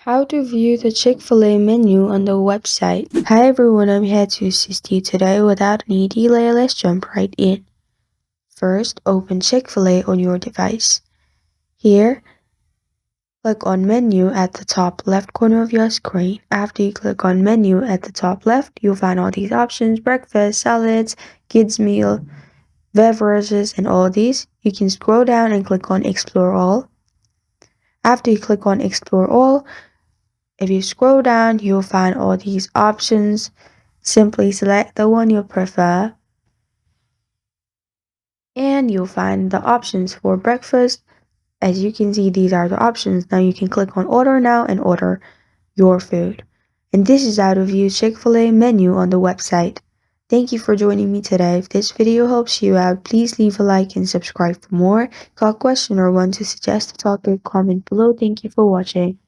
How to view the Chick-fil-A menu on the website. Hi everyone, I'm here to assist you today. Without any delay, let's jump right in. First, open Chick-fil-A on your device. Here, click on Menu at the top left corner of your screen. After you click on Menu at the top left, you'll find all these options: breakfast, salads, kids meal, beverages, and all these. You can scroll down and click on Explore All. After you click on Explore All, if you scroll down, you'll find all these options. Simply select the one you prefer, and you'll find the options for breakfast. As you can see, these are the options. Now you can click on Order Now and order your food. And this is how to view Chick-fil-A menu on the website. Thank you for joining me today. If this video helps you out, please leave a like and subscribe for more. Got a question or want to suggest a topic, comment below. Thank you for watching.